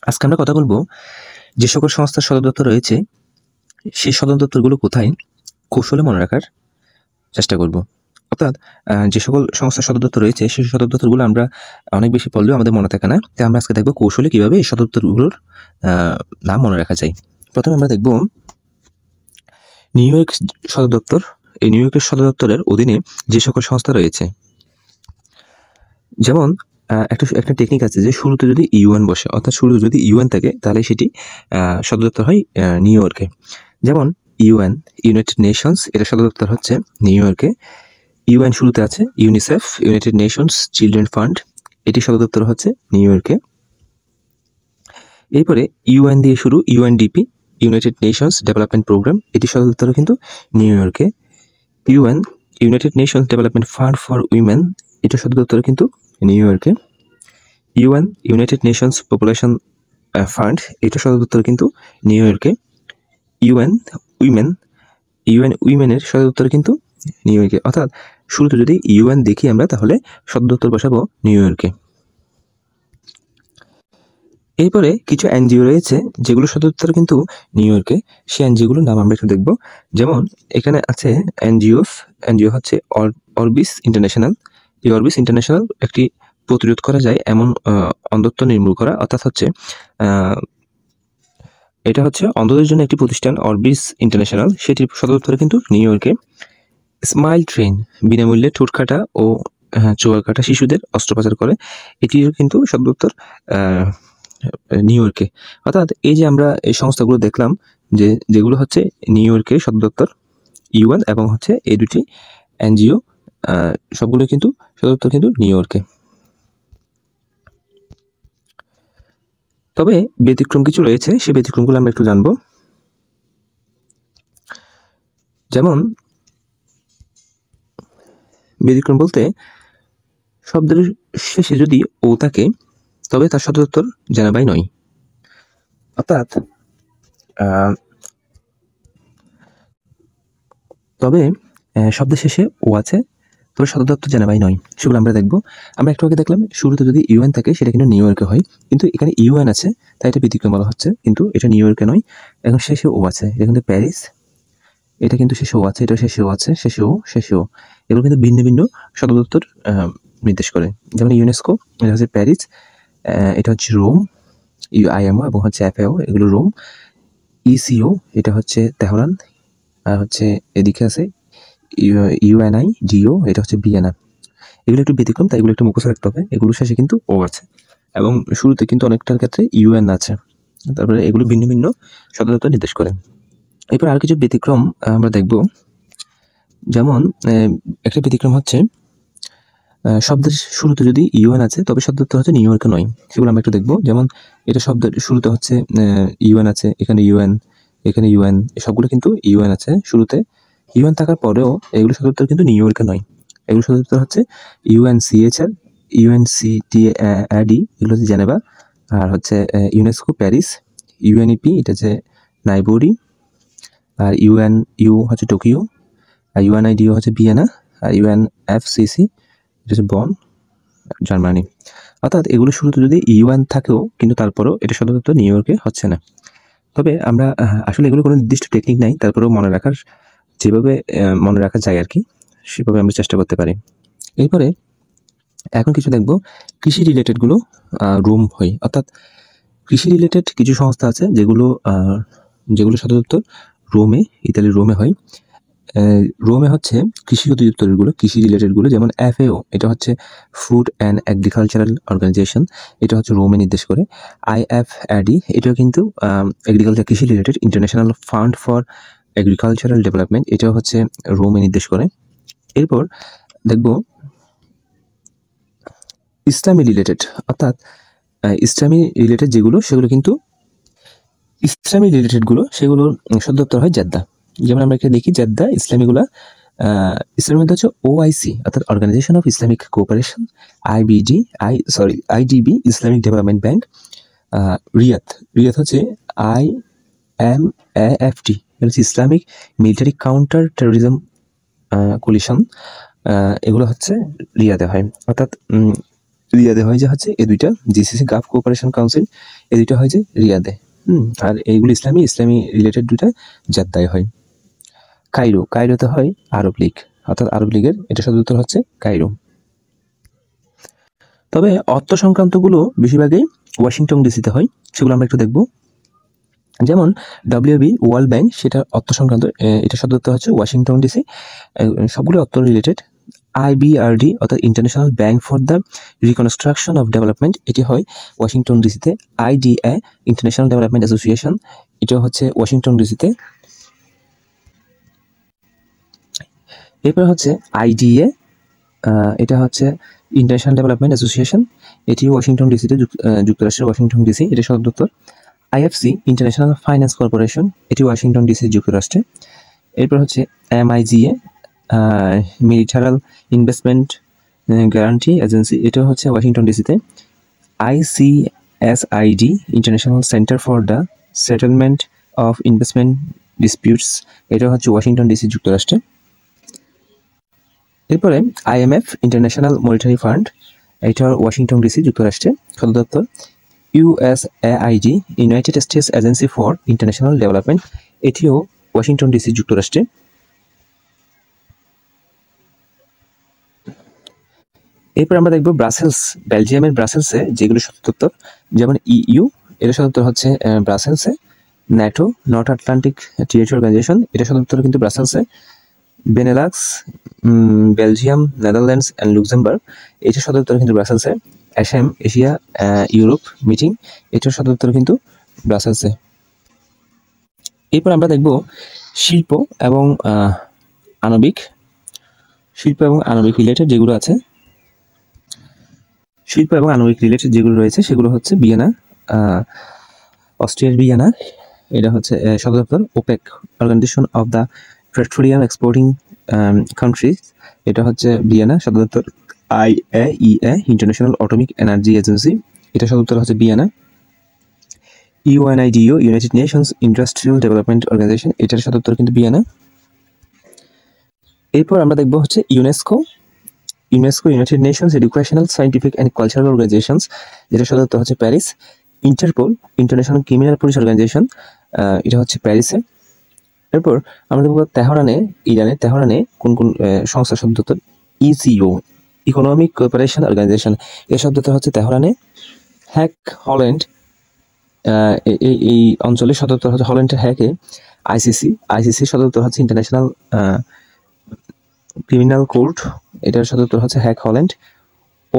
আজকে আমরা কথা বলবো যে সকল সংস্থার সদর দপ্তর রয়েছে সেই সদর দপ্তরগুলো কোথায় কৌশলে মনে রাখার চেষ্টা করব। অর্থাৎ যে সকল সংস্থার সদর দপ্তর রয়েছে সেই সদর দপ্তরগুলো আমরা অনেক বেশি পড়লেও আমাদের মনে থাকে না। তাই আমরা আজকে দেখবো কৌশলে কিভাবে এই সদর দপ্তরগুলোর নাম মনে রাখা যায়। প্রথমে আমরা দেখব নিউ ইয়র্ক সদর দপ্তর। এই নিউ ইয়র্কের সদর দপ্তরের অধীনে যে সকল সংস্থা রয়েছে, যেমন একটা টেকনিক আছে যে শুরুতে যদি ইউএন বসে, অর্থাৎ শুরুতে যদি ইউএন থাকে তাহলে সেটি সদর দপ্তর হয় নিউ ইয়র্কে। যেমন ইউএন, ইউনাইটেড নেশনস, এটা সদর দপ্তর হচ্ছে নিউ ইয়র্কে। ইউএন শুরুতে আছে UNICEF, United Nations children fund, এটি সদর দপ্তর হচ্ছে নিউ ইয়র্কে। এরপরে ইউএন দিয়ে শুরু UNDP, United Nations Development Programme, এটি সদর দপ্তর কিন্তু নিউ ইয়র্কে। UN, United Nations Development Fund for Women, এটা সদর দপ্তর কিন্তু নিউ ইয়র্কে। UN, United Nations Population Fund, এটা সদর দপ্তর কিন্তু নিউ ইয়র্কে। ইউএন উইমেন, ইউএন উইমেনের সদর দপ্তর কিন্তু নিউ ইয়র্কে। অর্থাৎ শুরুতে যদি ইউএন দেখি আমরা তাহলে সদর দপ্তর বসাবো নিউ ইয়র্কে। এরপরে কিছু এনজিও রয়েছে যেগুলো সদর দপ্তর কিন্তু নিউ ইয়র্কে। সেই এনজিওগুলোর নাম আমরা একটু দেখব। যেমন এখানে আছে এনজিও হচ্ছে অরবিস ইন্টারন্যাশনাল। এই অরবিস ইন্টারন্যাশনাল একটি প্রতিরোধ করা যায় এমন অন্ধত্ব নির্মূল করা, অর্থাৎ হচ্ছে এটা হচ্ছে অন্ধদের জন্য একটি প্রতিষ্ঠান অরবিস ইন্টারন্যাশনাল, সেটির সদর দপ্তর কিন্তু নিউ ইয়র্কে। স্মাইল ট্রেন, বিনামূল্যে ঠোঁট কাটা ও চোয়াল কাটা শিশুদের অস্ত্রোপচার করে, এটির কিন্তু সদর দপ্তর নিউ ইয়র্কে। অর্থাৎ এই যে আমরা এই সংস্থাগুলো দেখলাম যেগুলো হচ্ছে নিউ ইয়র্কের সদর দপ্তর, ইউএন এবং হচ্ছে এই দুটি এনজিও, সবগুলো কিন্তু সদর দপ্তর কিন্তু নিউ ইয়র্কে। তবে ব্যতিক্রম কিছু রয়েছে, সেই ব্যতিক্রমগুলো আমরা একটু জানবো। যেমন ব্যতিক্রম বলতে শব্দের শেষে যদি ও থাকে তবে তার সদর দপ্তর জেনেভায় নয়। অর্থাৎ তবে শব্দের শেষে ও আছে তবে সদর দপ্তর জেনেভায় নয়, সেগুলো আমরা দেখবো। আমরা একটু আগে দেখলাম শুরুতে যদি ইউএন থাকে সেটা কিন্তু নিউ ইয়র্কে হয়, কিন্তু এখানে ইউএন আছে তাই এটা ব্যতিক্রম বলা হচ্ছে, কিন্তু এটা নিউ ইয়র্কে নয়। এখন শেষে ও আছে, এটা কিন্তু প্যারিস, এটা কিন্তু শেষে ও আছে, এটা শেষে ও আছে, শেষে ও, এগুলো কিন্তু ভিন্ন ভিন্ন সদর দপ্তর নির্দেশ করে। যেমন ইউনেস্কো, এটা হচ্ছে প্যারিস, এটা হচ্ছে রোম, আইএমও এবং হচ্ছে এফএও, এগুলো রোম। ইসিও, এটা হচ্ছে তেহরান, আর হচ্ছে এদিকে আছে ইউএনআই ডিও, এটা হচ্ছে ভিয়েনা। এগুলো একটু ব্যতিক্রম, তাই এগুলো একটু মুখস্থ রাখতে হবে। এগুলো শেষে কিন্তু ও আছে এবং শুরুতে কিন্তু অনেকটার ক্ষেত্রে ইউএন আছে। তারপরে এগুলো ভিন্ন ভিন্ন সদর দপ্তর নির্দেশ করে। এরপর আর কিছু ব্যতিক্রম আমরা দেখব। যেমন একটা ব্যতিক্রম হচ্ছে শব্দের শুরুতে যদি ইউএন আছে তবে সদর দপ্তর হচ্ছে নিউ ইয়র্কে নয়, সেগুলো আমরা একটু দেখবো। যেমন এটা শব্দের শুরুতে হচ্ছে ইউএন আছে, এখানে ইউএন, এখানে ইউএন, সবগুলো কিন্তু ইউএন আছে শুরুতে। ইউএন থাকার পরেও এগুলো সদর দপ্তর কিন্তু নিউ ইয়র্কে নয়, এগুলো সদর দপ্তর হচ্ছে ইউএনসিএচআর, ইউএনসিটিএডি, এগুলো হচ্ছে জেনেভা, আর হচ্ছে ইউনেস্কো প্যারিস, ইউএনইপি এটা হচ্ছে নাইবোরি, আর ইউ হচ্ছে টোকিও, আর ইউএনআইডিও হচ্ছে ভিয়েনা, আর ইউএনএফসিসি এটা হচ্ছে বন, জার্মানি। অর্থাৎ এগুলো শুরুতে যদি ইউএন থাকেও কিন্তু তারপরেও এটা সদর দপ্তর নিউ ইয়র্কে হচ্ছে না। তবে আমরা আসলে এগুলো কোনো নির্দিষ্ট টেকনিক নাই, তারপরেও মনে রাখার যেভাবে মনে রাখা যায় আর কি, সেভাবে আমরা চেষ্টা করতে পারি। এরপরে এখন কিছু দেখব কৃষি রিলেটেডগুলো রোম হয়, অর্থাৎ কৃষি রিলেটেড কিছু সংস্থা আছে যেগুলো সদর দপ্তর রোমে, ইতালির রোমে হয়। রোমে হচ্ছে কৃষি অধিদপ্তরগুলো, কৃষি রিলেটেডগুলো, যেমন এফএও, এটা হচ্ছে ফুড অ্যান্ড এগ্রিকালচারাল অর্গানাইজেশন, এটা হচ্ছে রোমে নির্দেশ করে। আইএফএডি, এটাও কিন্তু এগ্রিকালচার কৃষি related, international fund for agricultural development, এটাও হচ্ছে রোমে নির্দেশ করে। এরপর দেখব ইসলামী রিলেটেড, অর্থাৎ ইসলামী রিলেটেড যেগুলো সেগুলো কিন্তু ইসলামী রিলেটেডগুলো সেগুলোর সদর দপ্তর হয় জেদ্দা। যেমন আমরা এখানে দেখি জেদ্দা ইসলামীগুলা, ইসলামের মধ্যে হচ্ছে ওআইসি অর্থাৎ Organisation of Islamic Cooperation, IDB Islamic Development Bank, Riyadh হচ্ছে IMAFT, এটা হচ্ছে Islamic Military Counter Terrorism Coalition, এগুলো হচ্ছে রিয়াদে হয়। অর্থাৎ রিয়াদে হয় যে হচ্ছে এই দুইটা, জিসিসি গালফ কোঅপারেশন কাউন্সিল, এই দুইটা হয় যে রিয়াদে। আর এইগুলো ইসলামী রিলেটেড দুইটা জেদ্দায় হয়। কায়রোতে হয় আরব লীগ, অর্থাৎ আরব লীগের এটা সদর দপ্তর হচ্ছে কায়রো। তবে অর্থ সংক্রান্তগুলো বেশিরভাগই ওয়াশিংটন ডিসিতে হয়, সেগুলো আমরা একটু দেখব। যেমন WB ওয়ার্ল্ড ব্যাংক, সেটা অর্থ সংক্রান্ত, এটা সদর দপ্তর হচ্ছে ওয়াশিংটন ডিসি, সবগুলো অর্থ রিলেটেড। IBRD অর্থাৎ international bank for the reconstruction of development, এটি হয় ওয়াশিংটন ডিসিতে। IDA ইন্টারন্যাশনাল ডেভেলপমেন্ট অ্যাসোসিয়েশন, এটা হচ্ছে ওয়াশিংটন ডিসিতে। এরপর হচ্ছে IDA, এটা হচ্ছে ইন্টারন্যাশনাল ডেভেলপমেন্ট অ্যাসোসিয়েশন, এটি ওয়াশিংটন ডিসিতে, যুক্তরাষ্ট্রের ওয়াশিংটন ডিসি, এটা সদর দপ্তর। IFC ইন্টারন্যাশনাল ফাইন্যান্স কর্পোরেশন, এটি ওয়াশিংটন ডিসি, যুক্তরাষ্ট্রে। এরপর হচ্ছে MIGA multilateral investment guarantee agency, এটা হচ্ছে ওয়াশিংটন ডিসিতে। ICSID international centre for the settlement of investment disputes, এটা হচ্ছে ওয়াশিংটন ডিসি, যুক্তরাষ্ট্রে। এরপরে IMF ইন্টারন্যাশনাল মনিটারি ফান্ড, এটা ওয়াশিংটন ডিসি, যুক্তরাষ্ট্রে, সদর দপ্তর। USAID United states agency for international development, এটিও ওয়াশিংটন ডিসি, যুক্তরাষ্ট্রে। এরপর আমরা দেখব ব্রাসেলস, বেলজিয়ামের ব্রাসেলসে যেগুলো সদর দপ্তর, যেমন EU, এর সদর দপ্তর হচ্ছে ব্রাসেলসে। NATO north Atlantic treaty organization, এটা সদর দপ্তর কিন্তু ব্রাসেলসে। Benelux, Belgium, Netherlands and Luxembourg, এটার সদর দপ্তর কিন্তু ব্রাসেলসে। ASEM এশিয়া ইউরোপ মিটিং, এটার সদর দপ্তর কিন্তু ব্রাসেলসে। এরপর আমরা দেখব শিল্প এবং আণবিক রিলেটেড যেগুলো আছে, শিল্প এবং আণবিক রিলেটেড যেগুলো রয়েছে সেগুলো হচ্ছে ভিয়েনা, অস্ট্রিয়ার ভিয়েনা, এটা হচ্ছে সদর দপ্তর। OPEC Organisation of the Petroleum Exporting Countries, এটা হচ্ছে ভিয়েনা, সদর দপ্তর। IAEA International Atomic Energy Agency, এটা সদর দপ্তর হচ্ছে Vienna. UNIDO United Nations Industrial Development Organisation, এটার সদর দপ্তর কিন্তু ভিয়েনা। এরপর আমরা দেখব হচ্ছে UNESCO United Nations Educational Scientific and Cultural Organisations, যেটা সদর দপ্তর হচ্ছে Paris. Interpol International Criminal Police Organisation, এটা হচ্ছে প্যারিসে। এরপর আমরা দেখব তেহরানে কোন কোন সংস্থার সদর দপ্তর। ECO ইকোনমিক কোঅপারেশন অর্গানাইজেশন, এর সদর দপ্তর হচ্ছে তেহরানে। হ্যাক হল্যান্ড, এই অঞ্চলের সদর দপ্তর হচ্ছে হল্যান্ডের হ্যাকে। ICC সদর দপ্তর হচ্ছে ইন্টারন্যাশনাল ক্রিমিনাল কোর্ট, এটার সদর দপ্তর হচ্ছে Hague Holland.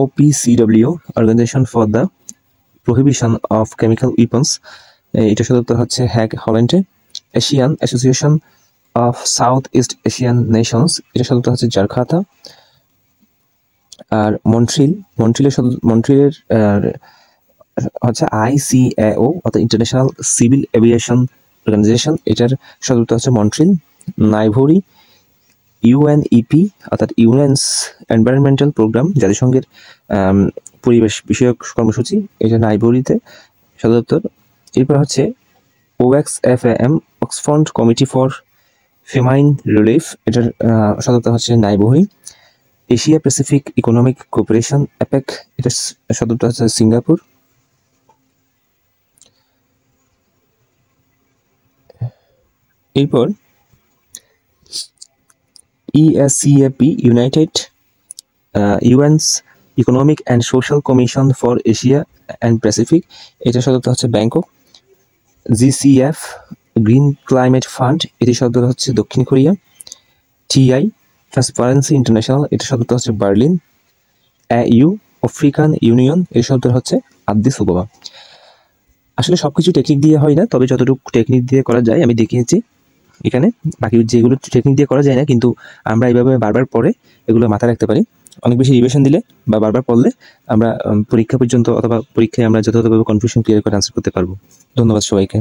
OPCW organisation for the prohibition of chemical weapons, এটা সদর দপ্তর হচ্ছে হ্যাক হল্যান্ডে। Asian association of south east Asian nations, এটা সদর দপ্তর হচ্ছে জাকার্তা। আর মন্ট্রিলের হচ্ছে ICAO অর্থাৎ ইন্টারন্যাশনাল সিভিল এভিয়েশন অর্গানাইজেশন, এটার সদর দপ্তর হচ্ছে মন্ট্রিল। নাইভোরি UNEP অর্থাৎ ইউএনস এনভায়রনমেন্টাল প্রোগ্রাম, জাতিসংঘের পরিবেশ বিষয়ক কর্মসূচি, এটা নাইভোরিতে সদর দপ্তর। এরপর হচ্ছে OXFAM Oxford committee for famine relief, এটার সদর দপ্তর হচ্ছে Nairobi. Asia Pacific economic cooperation APEC, এটার সদর দপ্তর হচ্ছে সিঙ্গাপুর। এরপর ESCAP United nations economic and social commission for Asia and Pacific, এটা সদর দপ্তর হচ্ছে Bangkok. GCF green climate fund, এটি সদর দপ্তর হচ্ছে দক্ষিণ কোরিয়া। TI ট্রান্সপারেন্সি ইন্টারন্যাশনাল, এটা সদর দপ্তর হচ্ছে বার্লিন। AU আফ্রিকান ইউনিয়ন, এর সদর দপ্তর হচ্ছে আদিস আবাবা। আসলে সবকিছু টেকনিক দিয়ে হয় না, তবে যতটুকু টেকনিক দিয়ে করা যায় আমি দেখিয়েছি এখানে। বাকি যেগুলো টেকনিক দিয়ে করা যায় না, কিন্তু আমরা এইভাবে বারবার পড়ে এগুলো মাথায় রাখতে পারি। অনেক বেশি রিভিশন দিলে বা বারবার পড়লে আমরা পরীক্ষা পর্যন্ত অথবা পরীক্ষায় আমরা যথাযথভাবে কনফিউশন ক্লিয়ার করে আনসার করতে পারবো। ধন্যবাদ সবাইকে।